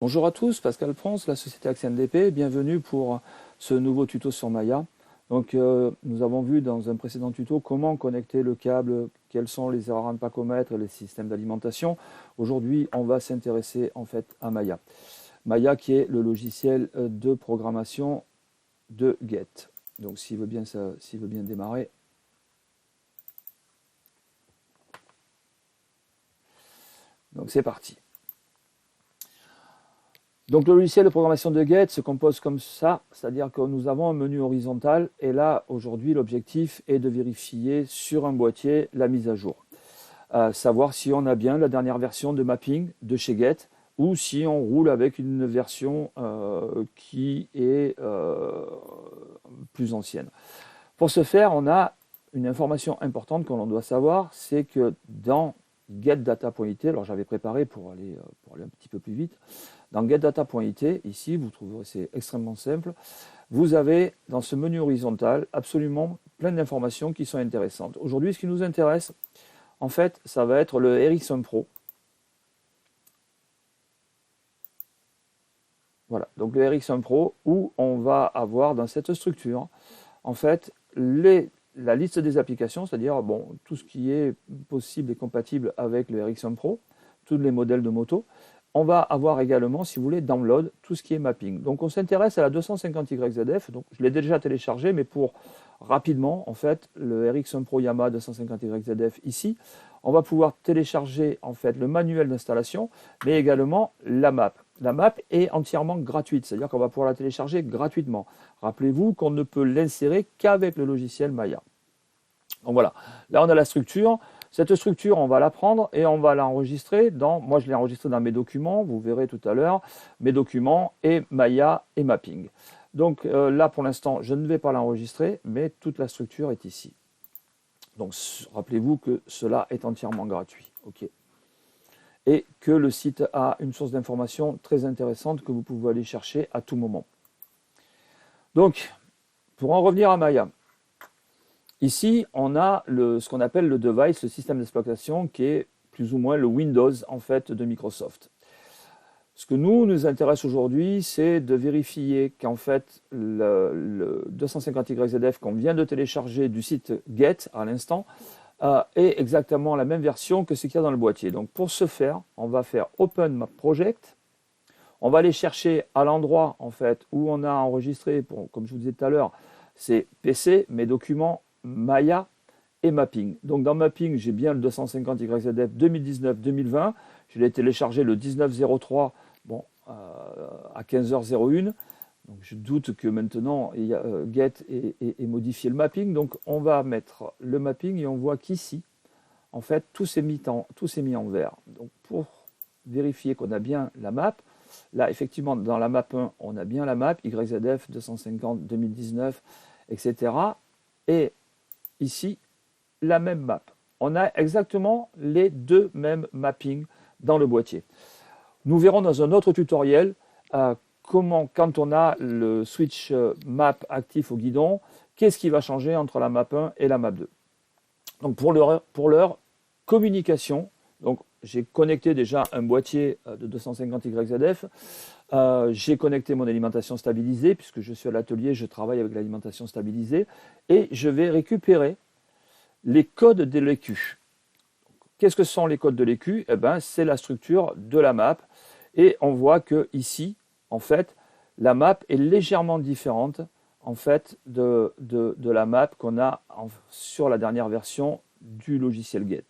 Bonjour à tous, Pascal France, la société Axian DP, bienvenue pour ce nouveau tuto sur Maya. Donc nous avons vu dans un précédent tuto comment connecter le câble, quelles sont les erreurs à ne pas commettre, les systèmes d'alimentation. Aujourd'hui, on va s'intéresser en fait à Maya. Maya qui est le logiciel de programmation de Get. Donc s'il veut bien démarrer. Donc c'est parti. Donc le logiciel de programmation de Get se compose comme ça, c'est-à-dire que nous avons un menu horizontal et là aujourd'hui l'objectif est de vérifier sur un boîtier la mise à jour. Savoir si on a bien la dernière version de mapping de chez Get ou si on roule avec une version qui est plus ancienne. Pour ce faire, on a une information importante que l'on doit savoir, c'est que dans getData.it, alors j'avais préparé pour aller un petit peu plus vite, dans getData.it, ici, vous trouverez, c'est extrêmement simple, vous avez dans ce menu horizontal absolument plein d'informations qui sont intéressantes. Aujourd'hui, ce qui nous intéresse, en fait, ça va être le Ericsson Pro. Voilà, donc le Ericsson Pro, où on va avoir dans cette structure, en fait, la liste des applications, c'est-à-dire bon, tout ce qui est possible et compatible avec le Ericsson Pro, tous les modèles de moto. On va avoir également, si vous voulez, download, tout ce qui est mapping. Donc on s'intéresse à la 250YZF, donc je l'ai déjà téléchargé, mais pour rapidement, en fait, le Ericsson Pro Yamaha 250YZF ici, on va pouvoir télécharger en fait le manuel d'installation, mais également la map. La map est entièrement gratuite, c'est-à-dire qu'on va pouvoir la télécharger gratuitement. Rappelez-vous qu'on ne peut l'insérer qu'avec le logiciel Maya. Donc voilà, là on a la structure. Cette structure, on va la prendre et on va l'enregistrer dans, moi je l'ai enregistré dans mes documents, vous verrez tout à l'heure, mes documents et Maya et Mapping. Donc là pour l'instant, je ne vais pas l'enregistrer, mais toute la structure est ici. Donc rappelez-vous que cela est entièrement gratuit. OK. Et que le site a une source d'information très intéressante que vous pouvez aller chercher à tout moment. Donc, pour en revenir à Maya, ici, on a ce qu'on appelle le device, le système d'exploitation, qui est plus ou moins le Windows en fait de Microsoft. Ce que nous intéresse aujourd'hui, c'est de vérifier qu'en fait le 250YZF qu'on vient de télécharger du site Get à l'instant est exactement la même version que ce qu'il y a dans le boîtier. Donc pour ce faire, on va faire Open Map Project. On va aller chercher à l'endroit en fait où on a enregistré, comme je vous disais tout à l'heure, c'est PC, mes documents, Maya et Mapping. Donc dans Mapping, j'ai bien le 250YZF 2019-2020. Je l'ai téléchargé le 19-03 à 15h01. Donc je doute que maintenant Get ait modifié le mapping. Donc on va mettre le mapping et on voit qu'ici, en fait, tout s'est mis en vert. Donc pour vérifier qu'on a bien la map, là effectivement dans la map 1, on a bien la map, YZF 250 2019, etc. Et ici, la même map. On a exactement les deux mêmes mappings dans le boîtier. Nous verrons dans un autre tutoriel comment, quand on a le switch map actif au guidon, qu'est-ce qui va changer entre la map 1 et la map 2. Donc pour leur communication, donc j'ai connecté déjà un boîtier de 250YZF, j'ai connecté mon alimentation stabilisée, puisque je suis à l'atelier, je travaille avec l'alimentation stabilisée, et je vais récupérer les codes de l'EQ. Qu'est-ce que sont les codes de l'EQ? Eh ben, c'est la structure de la map. Et on voit que ici, en fait, la map est légèrement différente en fait, de la map qu'on a sur la dernière version du logiciel Get,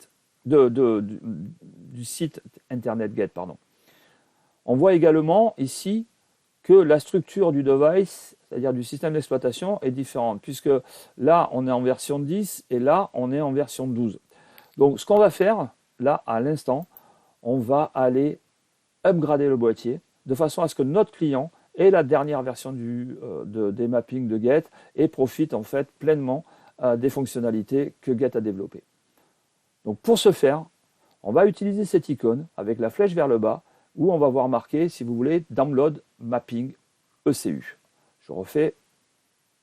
du site internet Get, pardon. On voit également ici que la structure du device, c'est-à-dire du système d'exploitation, est différente, puisque là, on est en version 10 et là, on est en version 12. Donc, ce qu'on va faire, là, à l'instant, on va aller upgrader le boîtier de façon à ce que notre client ait la dernière version des mappings de Get et profite en fait pleinement des fonctionnalités que Get a développées. Donc, pour ce faire, on va utiliser cette icône avec la flèche vers le bas où on va voir marqué, si vous voulez, Download Mapping ECU. Je refais,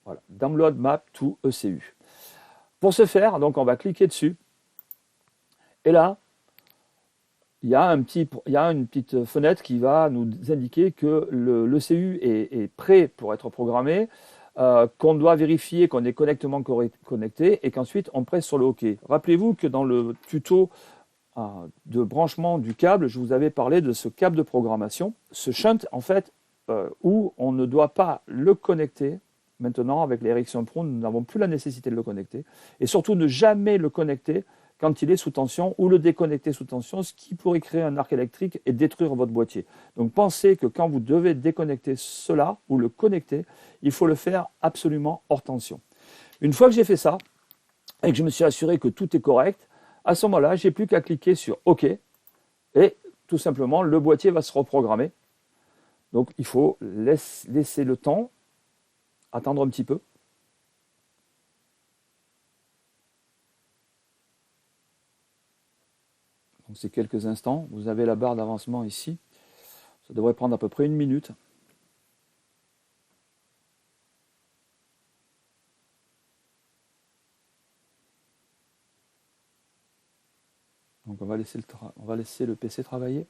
voilà, Download Map to ECU. Pour ce faire, donc, on va cliquer dessus. Et là, il y a une petite fenêtre qui va nous indiquer que l'ECU est prêt pour être programmé, qu'on doit vérifier qu'on est correctement connecté et qu'ensuite on presse sur le OK. Rappelez-vous que dans le tuto de branchement du câble, je vous avais parlé de ce câble de programmation, ce shunt en fait, où on ne doit pas le connecter. Maintenant, avec les Ericsson Pro, nous n'avons plus la nécessité de le connecter. Et surtout, ne jamais le connecter quand il est sous tension ou le déconnecter sous tension, ce qui pourrait créer un arc électrique et détruire votre boîtier. Donc pensez que quand vous devez déconnecter cela ou le connecter, il faut le faire absolument hors tension. Une fois que j'ai fait ça et que je me suis assuré que tout est correct, à ce moment-là, j'ai plus qu'à cliquer sur OK et tout simplement le boîtier va se reprogrammer. Donc il faut laisser le temps, attendre un petit peu. Donc c'est quelques instants. Vous avez la barre d'avancement ici. Ça devrait prendre à peu près 1 minute. Donc on va laisser le PC travailler.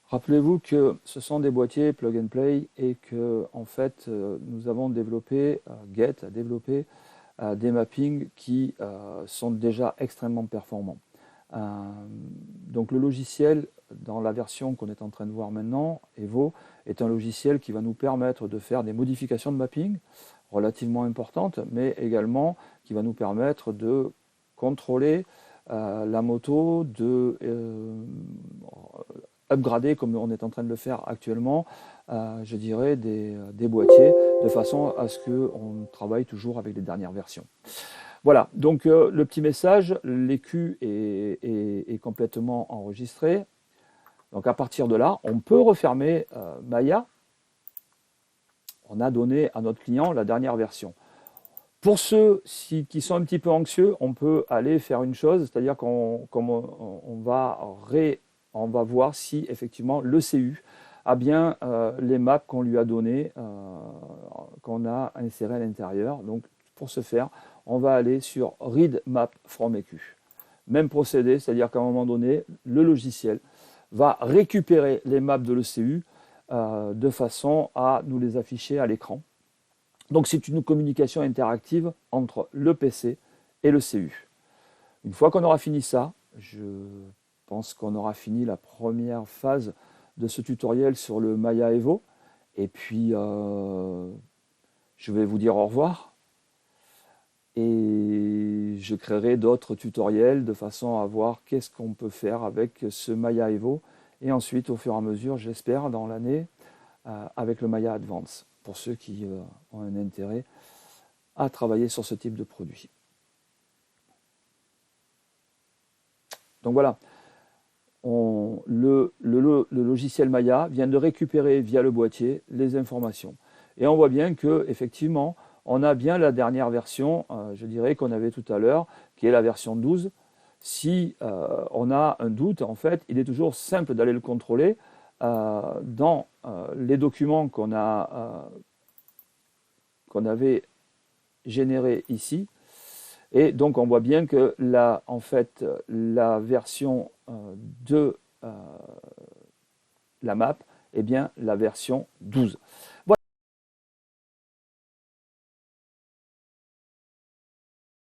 Rappelez-vous que ce sont des boîtiers plug and play et que en fait nous avons développé, Get a développé des mappings qui sont déjà extrêmement performants. Donc le logiciel, dans la version qu'on est en train de voir maintenant, Evo, est un logiciel qui va nous permettre de faire des modifications de mapping relativement importantes, mais également qui va nous permettre de contrôler la moto, de upgrader, comme on est en train de le faire actuellement, je dirais, des boîtiers, de façon à ce qu'on travaille toujours avec les dernières versions. Voilà, donc le petit message, l'écu est complètement enregistré. Donc à partir de là, on peut refermer Maya. On a donné à notre client la dernière version. Pour ceux qui sont un petit peu anxieux, on peut aller faire une chose, c'est-à-dire qu'on va voir si effectivement l'ECU a bien les maps qu'on lui a données, qu'on a insérées à l'intérieur. Donc pour ce faire, on va aller sur Read Map from EQ. Même procédé, c'est-à-dire qu'à un moment donné, le logiciel va récupérer les maps de l'ECU de façon à nous les afficher à l'écran. Donc c'est une communication interactive entre le PC et le CU. Une fois qu'on aura fini ça, je pense qu'on aura fini la première phase de ce tutoriel sur le Maya Evo. Et puis, je vais vous dire au revoir. Et je créerai d'autres tutoriels de façon à voir qu'est-ce qu'on peut faire avec ce Maya Evo. Et ensuite, au fur et à mesure, j'espère, dans l'année, avec le Maya Advance, pour ceux qui ont un intérêt à travailler sur ce type de produit. Donc voilà, le logiciel Maya vient de récupérer via le boîtier les informations. Et on voit bien que effectivement, on a bien la dernière version, je dirais, qu'on avait tout à l'heure, qui est la version 12. Si on a un doute, en fait, il est toujours simple d'aller le contrôler dans les documents qu'on avait générés ici. Et donc on voit bien que là, en fait, la version de la map est bien la version 12.